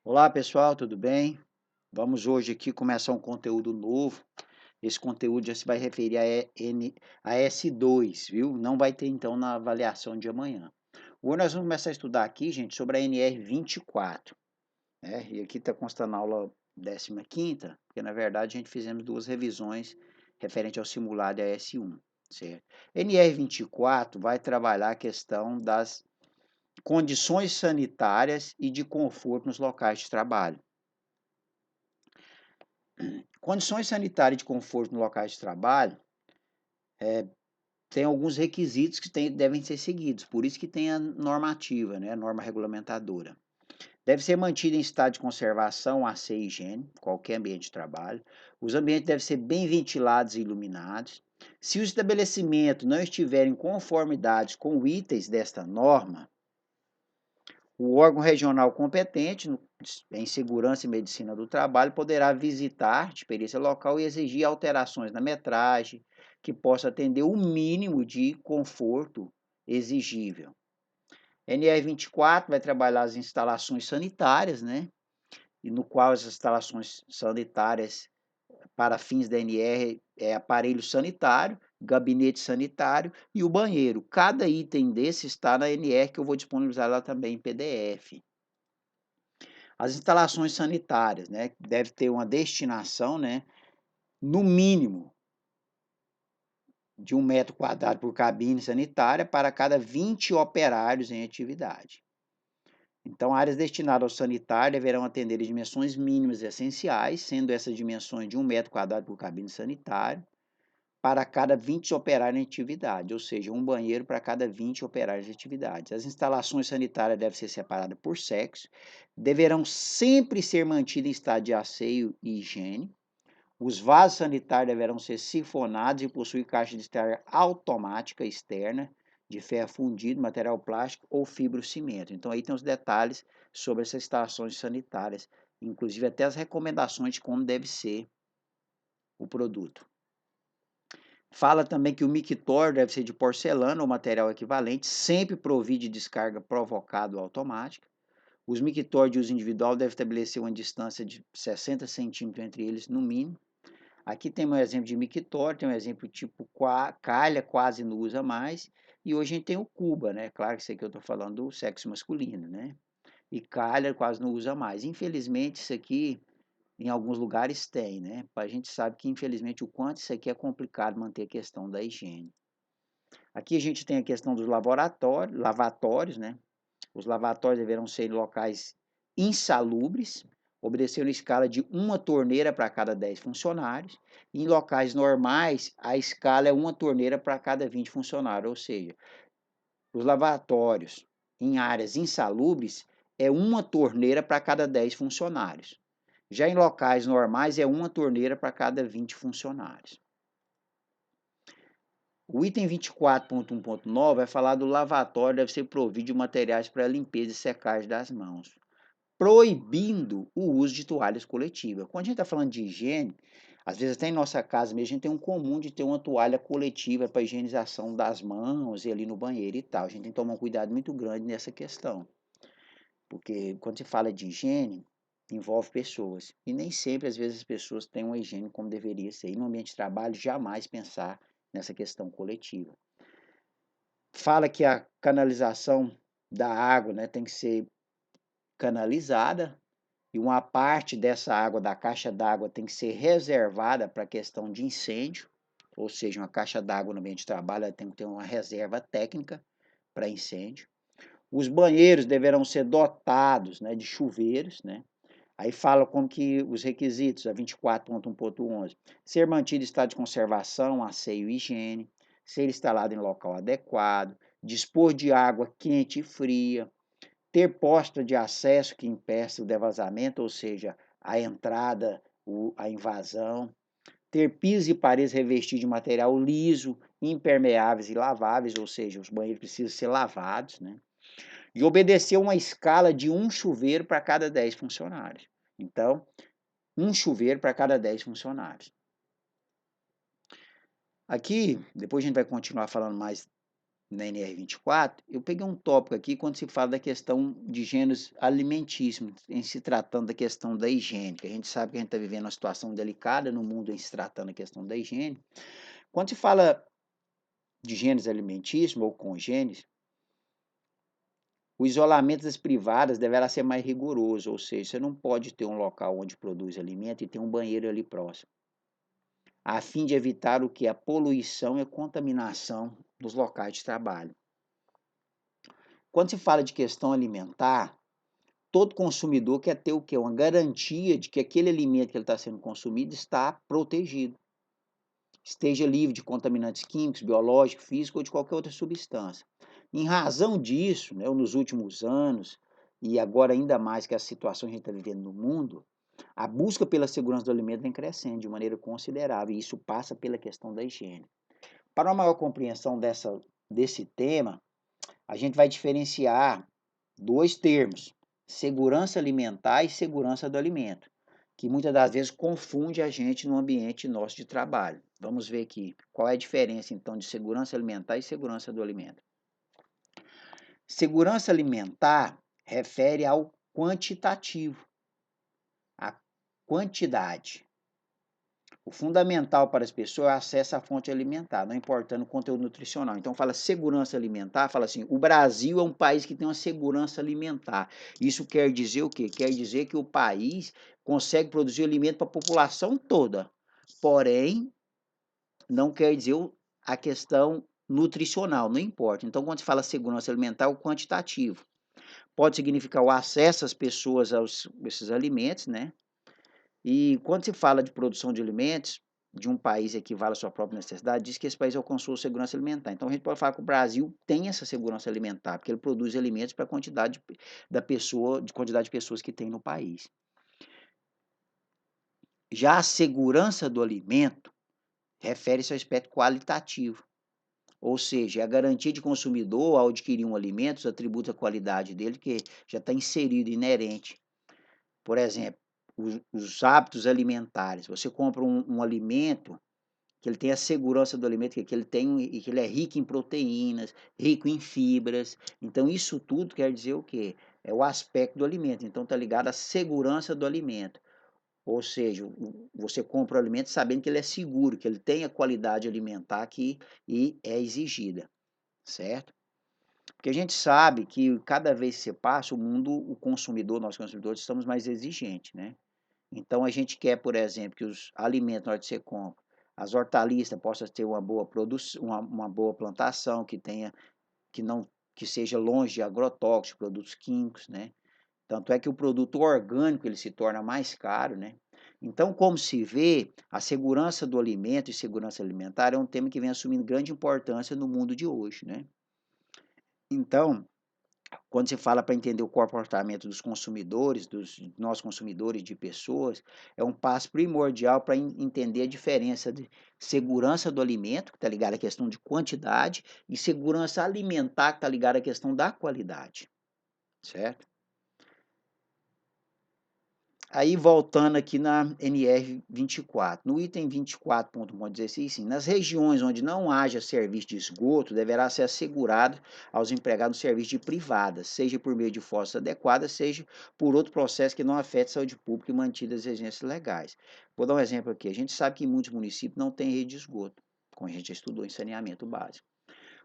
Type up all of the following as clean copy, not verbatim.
Olá pessoal, tudo bem? Vamos hoje aqui começar um conteúdo novo. Esse conteúdo já se vai referir a S2, viu? Não vai ter então na avaliação de amanhã. Hoje nós vamos começar a estudar aqui, gente, sobre a NR24, né? E aqui está constando a aula 15ª, porque na verdade a gente fizemos duas revisões referente ao simulado AS1, certo? NR24 vai trabalhar a questão das condições sanitárias e de conforto nos locais de trabalho. Condições sanitárias de conforto no locais de trabalho tem alguns requisitos que devem ser seguidos, por isso que tem a normativa, né, a norma regulamentadora. Deve ser mantido em estado de conservação, asseio e higiene, qualquer ambiente de trabalho. Os ambientes devem ser bem ventilados e iluminados. Se o estabelecimento não estiver em conformidade com itens desta norma, o órgão regional competente em segurança e medicina do trabalho poderá visitar de perícia local e exigir alterações na metragem que possa atender o mínimo de conforto exigível. NR24 vai trabalhar as instalações sanitárias, né? E no qual as instalações sanitárias para fins da NR é aparelho sanitário, gabinete sanitário e o banheiro. Cada item desse está na NR que eu vou disponibilizar lá também em PDF. As instalações sanitárias, né, deve ter uma destinação, né, no mínimo de 1 metro quadrado por cabine sanitária para cada 20 operários em atividade. Então, áreas destinadas ao sanitário deverão atender as dimensões mínimas essenciais, sendo essas dimensões de 1 metro quadrado por cabine sanitária para cada 20 operários em atividade, ou seja, um banheiro para cada 20 operários em atividade. As instalações sanitárias devem ser separadas por sexo, deverão sempre ser mantidas em estado de asseio e higiene. Os vasos sanitários deverão ser sifonados e possuir caixa de descarga automática externa de ferro fundido, material plástico ou fibrocimento. Então aí tem os detalhes sobre essas instalações sanitárias, inclusive até as recomendações de como deve ser o produto. Fala também que o mictório deve ser de porcelana ou material equivalente, sempre provido de descarga provocado automática. Os mictórios de uso individual devem estabelecer uma distância de 60 centímetros entre eles, no mínimo. Aqui tem um exemplo de mictório, tem um exemplo tipo calha, quase não usa mais. E hoje a gente tem o cuba, né? Claro que isso aqui eu estou falando do sexo masculino, né? E calha quase não usa mais. Infelizmente, isso aqui em alguns lugares tem, né? A gente sabe que, infelizmente, o quanto isso aqui é complicado manter a questão da higiene. Aqui a gente tem a questão dos lavatórios, né? Os lavatórios deverão ser em locais insalubres, obedecendo a escala de uma torneira para cada 10 funcionários. Em locais normais, a escala é uma torneira para cada 20 funcionários, ou seja, os lavatórios em áreas insalubres é uma torneira para cada 10 funcionários. Já em locais normais, é uma torneira para cada 20 funcionários. O item 24.1.9 vai falar do lavatório deve ser provido de materiais para limpeza e secagem das mãos, proibindo o uso de toalhas coletivas. Quando a gente está falando de higiene, às vezes até em nossa casa mesmo, a gente tem um comum de ter uma toalha coletiva para higienização das mãos e ali no banheiro e tal. A gente tem que tomar um cuidado muito grande nessa questão, porque quando se fala de higiene, envolve pessoas. E nem sempre, às vezes, as pessoas têm uma higiene como deveria ser. E no ambiente de trabalho, jamais pensar nessa questão coletiva. Fala que a canalização da água, né, tem que ser canalizada e uma parte dessa água da caixa d'água tem que ser reservada para a questão de incêndio, ou seja, uma caixa d'água no ambiente de trabalho ela tem que ter uma reserva técnica para incêndio. Os banheiros deverão ser dotados, né, de chuveiros, né? Aí fala como que os requisitos, a 24.1.11, ser mantido em estado de conservação, asseio e higiene, ser instalado em local adequado, dispor de água quente e fria, ter posta de acesso que impeça o devasamento, ou seja, a entrada, a invasão, ter pisos e paredes revestidos de material liso, impermeáveis e laváveis, ou seja, os banheiros precisam ser lavados, né? E obedecer uma escala de um chuveiro para cada 10 funcionários. Então, um chuveiro para cada 10 funcionários. Aqui, depois a gente vai continuar falando mais na NR24, eu peguei um tópico aqui quando se fala da questão de gêneros alimentícios, em se tratando da questão da higiene, que a gente sabe que a gente está vivendo uma situação delicada no mundo em se tratando da questão da higiene. Quando se fala de gêneros alimentícios ou congêneres, o isolamento das privadas deverá ser mais rigoroso, ou seja, você não pode ter um local onde produz alimento e ter um banheiro ali próximo, a fim de evitar o que? A poluição e a contaminação dos locais de trabalho. Quando se fala de questão alimentar, todo consumidor quer ter o quê? Uma garantia de que aquele alimento que ele está sendo consumido está protegido, esteja livre de contaminantes químicos, biológicos, físicos ou de qualquer outra substância. Em razão disso, né, nos últimos anos, e agora ainda mais que a situação que a gente está vivendo no mundo, a busca pela segurança do alimento vem crescendo de maneira considerável, e isso passa pela questão da higiene. Para uma maior compreensão desse tema, a gente vai diferenciar dois termos: segurança alimentar e segurança do alimento, que muitas das vezes confunde a gente no ambiente nosso de trabalho. Vamos ver aqui qual é a diferença então de segurança alimentar e segurança do alimento. Segurança alimentar refere ao quantitativo, à quantidade. O fundamental para as pessoas é o acesso à fonte alimentar, não importando o conteúdo nutricional. Então, fala segurança alimentar, fala assim: o Brasil é um país que tem uma segurança alimentar. Isso quer dizer o quê? Quer dizer que o país consegue produzir alimento para a população toda. Porém, não quer dizer a questão nutricional, não importa. Então, quando se fala segurança alimentar, é o quantitativo. Pode significar o acesso às pessoas a esses alimentos, né? E quando se fala de produção de alimentos, de um país equivale à sua própria necessidade, diz que esse país alcançou segurança alimentar. Então a gente pode falar que o Brasil tem essa segurança alimentar, porque ele produz alimentos para a quantidade de quantidade de pessoas que tem no país. Já a segurança do alimento refere-se ao aspecto qualitativo, ou seja, é a garantia de consumidor ao adquirir um alimento, os atributos da qualidade dele, que já está inserido, inerente. Por exemplo, os hábitos alimentares. Você compra um alimento que ele tem a segurança do alimento, que ele tem e que ele é rico em proteínas, rico em fibras. Então, isso tudo quer dizer o quê? É o aspecto do alimento. Então, está ligado à segurança do alimento. Ou seja, você compra o alimento sabendo que ele é seguro, que ele tem a qualidade alimentar que é exigida, certo? Porque a gente sabe que cada vez que você passa, o mundo, o consumidor, nós consumidores, estamos mais exigentes, né? Então a gente quer, por exemplo, que os alimentos na hora que você compra, as hortaliças possam ter uma boa produção, uma boa plantação, que tenha, que não, que seja longe de agrotóxicos, produtos químicos, né? Tanto é que o produto orgânico ele se torna mais caro, né? Então, como se vê, a segurança do alimento e segurança alimentar é um tema que vem assumindo grande importância no mundo de hoje, né? Então, quando se fala para entender o comportamento dos consumidores, dos nós consumidores de pessoas, é um passo primordial para entender a diferença de segurança do alimento, que está ligada à questão de quantidade, e segurança alimentar, que está ligada à questão da qualidade, certo? Aí voltando aqui na NR 24, no item 24.16, sim, nas regiões onde não haja serviço de esgoto, deverá ser assegurado aos empregados um serviço de privadas, seja por meio de fossas adequadas, seja por outro processo que não afete a saúde pública e mantidas as exigências legais. Vou dar um exemplo aqui. A gente sabe que em muitos municípios não tem rede de esgoto, como a gente já estudou em saneamento básico.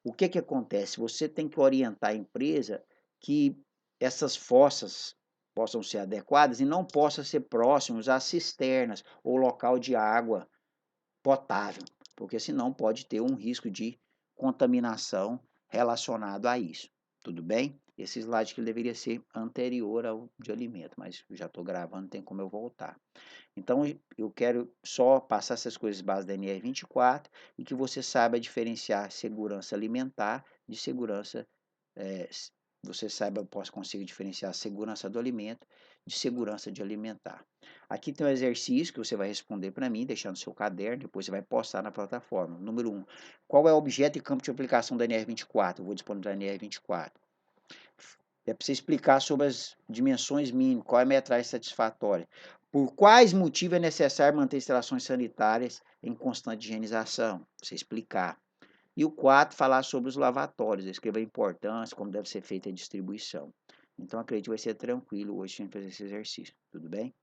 O que que acontece? Você tem que orientar a empresa que essas fossas possam ser adequadas e não possam ser próximos às cisternas ou local de água potável, porque senão pode ter um risco de contaminação relacionado a isso. Tudo bem? Esse slide que deveria ser anterior ao de alimento, mas já estou gravando, tem como eu voltar. Então, eu quero só passar essas coisas básicas da NR24 e que você saiba diferenciar segurança alimentar de segurança, você saiba, consiga diferenciar a segurança do alimento de segurança de alimentar. Aqui tem um exercício que você vai responder para mim, deixar no seu caderno, depois você vai postar na plataforma. Número 1. Qual é o objeto e campo de aplicação da NR24? Eu vou disponibilizar a NR24. É para você explicar sobre as dimensões mínimas, qual é a metragem satisfatória. Por quais motivos é necessário manter instalações sanitárias em constante higienização? Você explicar. E o 4, falar sobre os lavatórios, escrever a importância, como deve ser feita a distribuição. Então acredito que vai ser tranquilo hoje a gente fazer esse exercício, tudo bem?